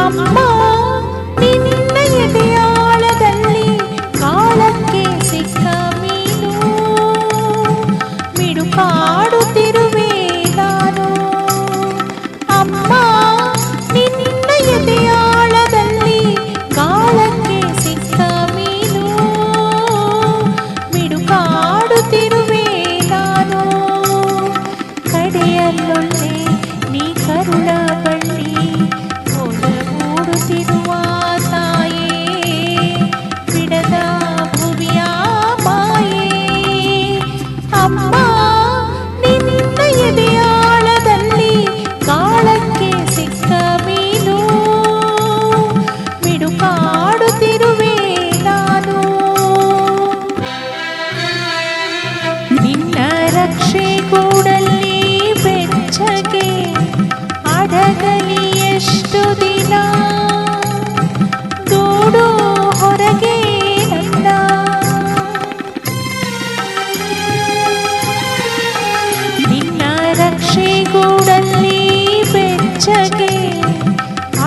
ಅಮ್ಮ ನಿನ್ನ ಎದೆಯಾಳದಲ್ಲಿ ಕಾಲಕ್ಕೆ ಸಿಕ್ಕ ಮೀನು ಮಿಡುಕಾಡುತ್ತಿರುವೆ ನಾನು. ಅಮ್ಮ ನಿನ್ನ ಎದೆಯಾಳದಲ್ಲಿ ಕಾಲಕ್ಕೆ ಸಿಕ್ಕ ಮೀನು ಮಿಡುಕಾಡುತ್ತಿರುವೆ ನಾನು. ಕಡೆಯಲ್ಲೊಳ್ಳೆ ನೀ ಕರುಳ ಬಳ್ಳಿ ಒಡಗೂಡುತ್ತಿರುವ ತಾಯೇ ಬಿಡದ ಭುವಿಯ ಮಾಯೇ. ಅಮ್ಮ ನಿನ್ನ ಎದೆಯಾಳದಲ್ಲಿ ಕಾಲಕ್ಕೆ ಸಿಕ್ಕ ಮೀನು ಮಿಡುಕಾಡುತ್ತಿರುವೆ ನಾನು. ನಿನ್ನ ರಕ್ಷೆ ಗೂಡಲ್ಲಿ ಬೆಚ್ಚಗೆ ಅಡಗಲಿ ಎಷ್ಟು ದಿನ ಗೂಡು ಹೊರಗೆ ನನ್ನ. ನಿನ್ನ ರಕ್ಷೆ ಗೂಡಲ್ಲಿ ಬೆಚ್ಚಗೆ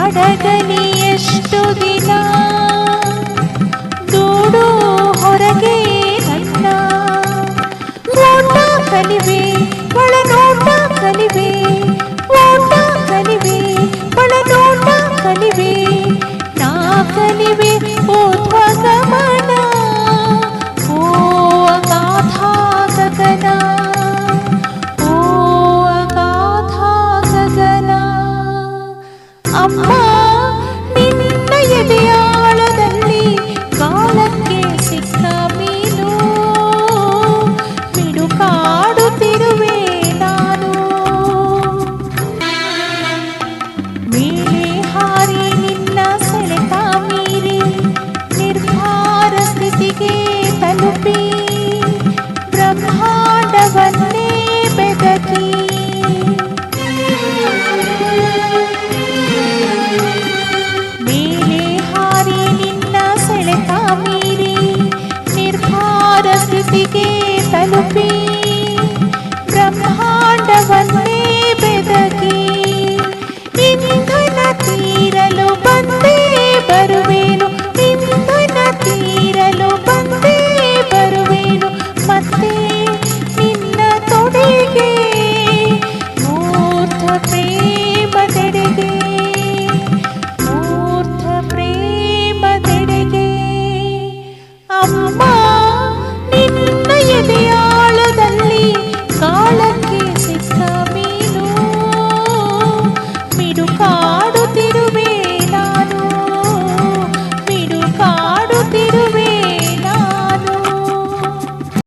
ಅಡಗಲಿ ಎಷ್ಟು ದಿನ ಗೂಡು ಹೊರಗೆ ನನ್ನ. ಓಟ ಕಲಿವೆ ಒಳನೋಟ ಕಲಿವೆ, ಓಟ ಕಲಿವೆ ಒಳನೋಟ ಕಲಿವೆ, ನಾ ಕಲಿವೆ ಓದ್ವ ಗಮನ ಓ ಅಗಾಧ ಗಗನ, ಓ ಅಗಾಧ ಗಗನ. ಅಮ್ಮ ನಿನ್ನ ಎದೆಯ